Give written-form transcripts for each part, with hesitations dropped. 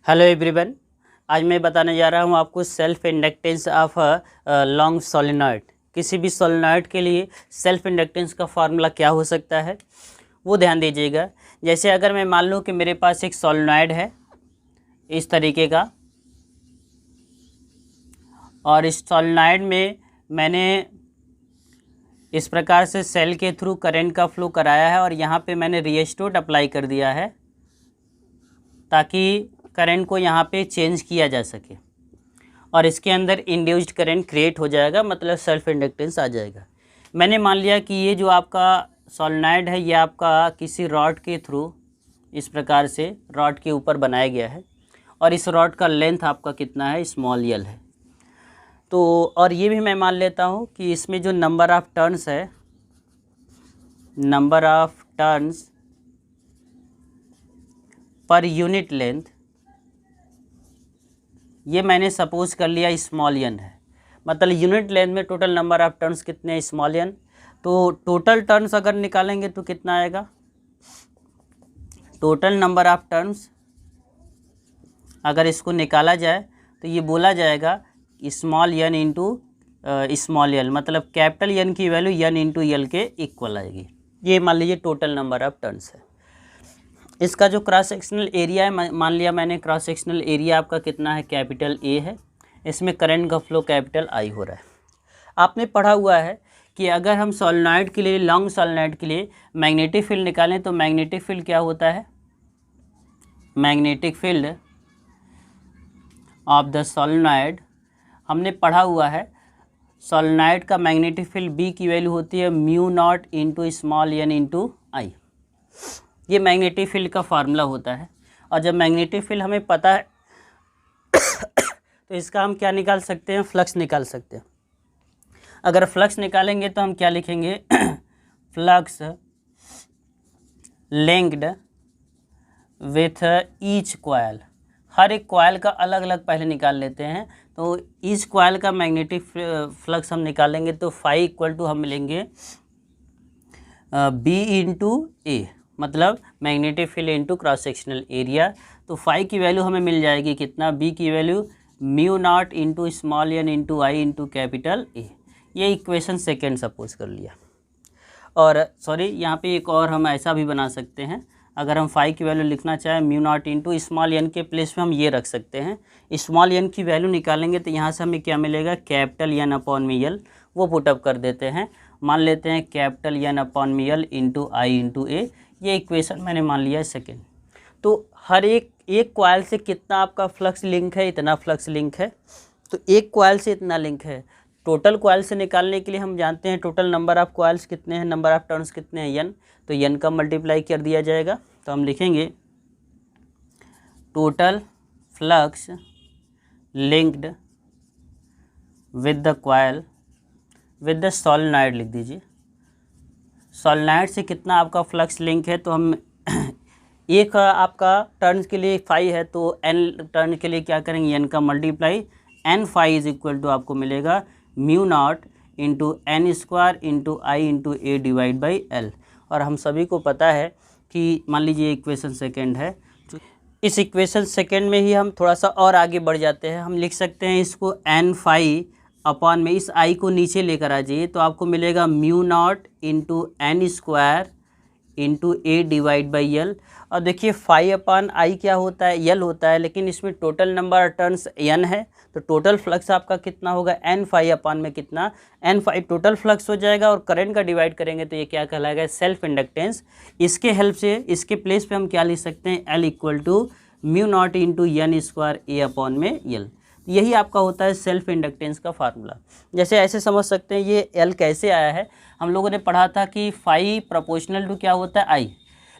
Hello everyone. आज मैं बताने जा रहा हूँ आपको self inductance of long solenoid. किसी भी सोलेनॉइड के लिए सेल्फ इंडक्टेंस का फार्मूला क्या हो सकता है वो ध्यान दीजिएगा। जैसे अगर मैं मान लूँ कि मेरे पास एक सोलेनॉइड है इस तरीके का, और इस सोलेनॉइड में मैंने इस प्रकार से सेल के थ्रू करंट का फ्लो कराया है और यहाँ पे मैंने रिएस्टोट अप्लाई कर दिया है ताकि करंट को यहाँ पे चेंज किया जा सके और इसके अंदर इंड्यूस्ड करंट क्रिएट हो जाएगा, मतलब सेल्फ इंडक्टेंस आ जाएगा। मैंने मान लिया कि ये जो आपका सोलेनॉइड है ये आपका किसी रॉड के थ्रू इस प्रकार से रॉड के ऊपर बनाया गया है और इस रॉड का लेंथ आपका कितना है, स्मॉल एल है। तो और ये भी मैं मान लेता हूँ कि इसमें जो नंबर ऑफ टर्न्स है, number of turns per unit length, ये मैंने सपोज कर लिया स्मॉल एन है। मतलब यूनिट लेंथ में टोटल नंबर ऑफ टर्न्स कितने हैं, स्मॉल एन। तो टोटल टर्न्स अगर निकालेंगे तो कितना आएगा, टोटल नंबर ऑफ टर्न्स अगर इसको निकाला जाए तो ये बोला जाएगा small N into small L, मतलब कैपिटल एन की वैल्यू एन इंटू एल के इक्वल आएगी। ये मान लीजिए टोटल नंबर ऑफ टर्न्स है। इसका जो क्रॉस सेक्शनल एरिया है, मान लिया मैंने क्रॉस सेक्शनल एरिया आपका कितना है, कैपिटल ए है। इसमें करंट का फ्लो कैपिटल आई हो रहा है। आपने पढ़ा हुआ है कि अगर हम सोलेनॉइड के लिए, लॉन्ग सोलेनॉइड के लिए मैग्नेटिक फील्ड निकालें तो मैग्नेटिक फील्ड क्या होता है, magnetic field of the solenoid हमने पढ़ा हुआ है। सोलेनॉइड का मैग्नेटिक फील्ड बी की वैल्यू होती है mu not into small N into I. ये मैग्नेटिक फील्ड का फार्मूला होता है। और जब मैग्नेटिक फील्ड हमें पता है तो इसका हम क्या निकाल सकते हैं, फ्लक्स निकाल सकते हैं। अगर फ्लक्स निकालेंगे तो हम क्या लिखेंगे, flux linked with each coil. हर एक कॉइल का अलग अलग पहले निकाल लेते हैं। तो ईच कॉइल का मैग्नेटिक फ्लक्स हम निकालेंगे तो फाई इक्वल टू हम मिलेंगे बी इंटू ए, मतलब magnetic field into cross sectional area. तो फाई की वैल्यू हमें मिल जाएगी कितना, बी की value mu not into small N into I into capital A. ये इक्वेशन सेकेंड सपोज कर लिया। और सॉरी, यहाँ पे एक और हम ऐसा भी बना सकते हैं। अगर हम फाई की वैल्यू लिखना चाहें mu not into small N के प्लेस में हम ये रख सकते हैं। स्मॉल एन की वैल्यू निकालेंगे तो यहाँ से हमें क्या मिलेगा, कैपिटल एन अपॉन में एल, वो पुटअप कर देते हैं। मान लेते हैं कैपिटल एन अपॉन में एल इंटू आई इंटू ए। ये इक्वेशन मैंने मान लिया है सेकेंड। तो हर एक कॉइल से कितना आपका फ्लक्स लिंक है, इतना फ्लक्स लिंक है। तो एक कॉइल से इतना लिंक है। टोटल कॉइल से निकालने के लिए हम जानते हैं टोटल नंबर ऑफ कॉइल्स कितने हैं, नंबर ऑफ टर्न्स कितने हैं, एन। तो एन का मल्टीप्लाई कर दिया जाएगा। तो हम लिखेंगे total flux linked with the coil with the solenoid, लिख दीजिए। सोलेनॉइड से कितना आपका फ्लक्स लिंक है, तो हम एक आपका टर्न के लिए फाई है तो एन टर्न के लिए क्या करेंगे, एन का multiply. N phi is equal to आपको मिलेगा mu not into N square into I into A divide by L. और हम सभी को पता है कि मान लीजिए इक्वेशन सेकेंड है। इस इक्वेशन सेकेंड में ही हम थोड़ा सा और आगे बढ़ जाते हैं। हम लिख सकते हैं इसको एन फाई अपॉन में इस आई को नीचे लेकर आ जाइए तो आपको मिलेगा mu not into N square into A divide by L. और देखिए फाई अपॉन आई क्या होता है, एल होता है, लेकिन इसमें टोटल नंबर टर्न्स एन है। तो टोटल फ्लक्स आपका कितना होगा, एन फाई अपॉन में कितना, एन फाई टोटल फ्लक्स हो जाएगा। और करंट का डिवाइड करेंगे तो ये क्या कहलाएगा, सेल्फ इंडक्टेंस। इसके हेल्प से इसके प्लेस पे हम क्या लिख सकते हैं, L equal to mu not into N square A upon में एल। यही आपका होता है सेल्फ इंडक्टेंस का फार्मूला। जैसे ऐसे समझ सकते हैं ये एल कैसे आया है। हम लोगों ने पढ़ा था कि फाई प्रोपोर्शनल टू क्या होता है, आई।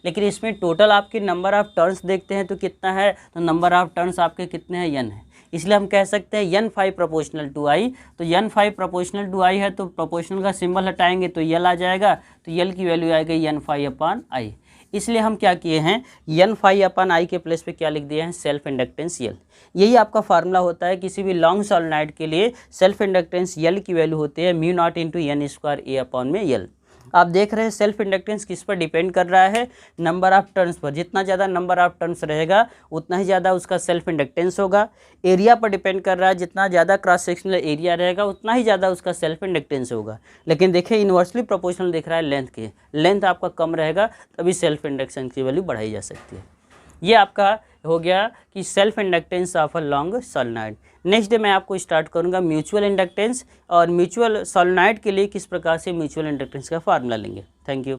लेकिन इसमें टोटल आपके नंबर ऑफ टर्न्स देखते हैं तो कितना है, तो नंबर ऑफ टर्न्स आपके कितने हैं, एन है। इसलिए हम कह सकते हैं एन फाई प्रोपोर्शनल टू आई। तो एन फाई प्रोपोर्शनल टू आई है तो प्रोपोर्शनल का सिंबल हटाएंगे तो एल आ जाएगा। तो एल की वैल्यू आएगी एन फाई अपॉन आई। इसलिए हम क्या किए हैं, एन फाई अपॉन आई के प्लेस पे क्या लिख दिए हैं, सेल्फ इंडक्टेंस एल। यही आपका फार्मूला होता है किसी भी लॉन्ग सोलेनॉइड के लिए। सेल्फ इंडक्टेंस एल की वैल्यू होती है mu not into N square A upon में एल। आप देख रहे हैं सेल्फ इंडक्टेंस किस पर डिपेंड कर रहा है, नंबर ऑफ टर्न्स पर। जितना ज़्यादा नंबर ऑफ टर्न्स रहेगा उतना ही ज़्यादा उसका सेल्फ इंडक्टेंस होगा। एरिया पर डिपेंड कर रहा है, जितना ज़्यादा क्रॉस सेक्शनल एरिया रहेगा उतना ही ज़्यादा उसका सेल्फ इंडक्टेंस होगा। लेकिन देखिए इन्वर्सली प्रोपोर्शनल दिख रहा है लेंथ की, लेंथ आपका कम रहेगा तभी सेल्फ इंडक्टेंस की वैल्यू बढ़ाई जा सकती है। ये आपका हो गया कि self inductance of a long solenoid. Next day मैं आपको स्टार्ट करूंगा म्यूचुअल इंडक्टेंस और म्यूचुअल सोलेनॉइड के लिए किस प्रकार से म्यूचुअल इंडक्टेंस का फार्मूला लेंगे। Thank you.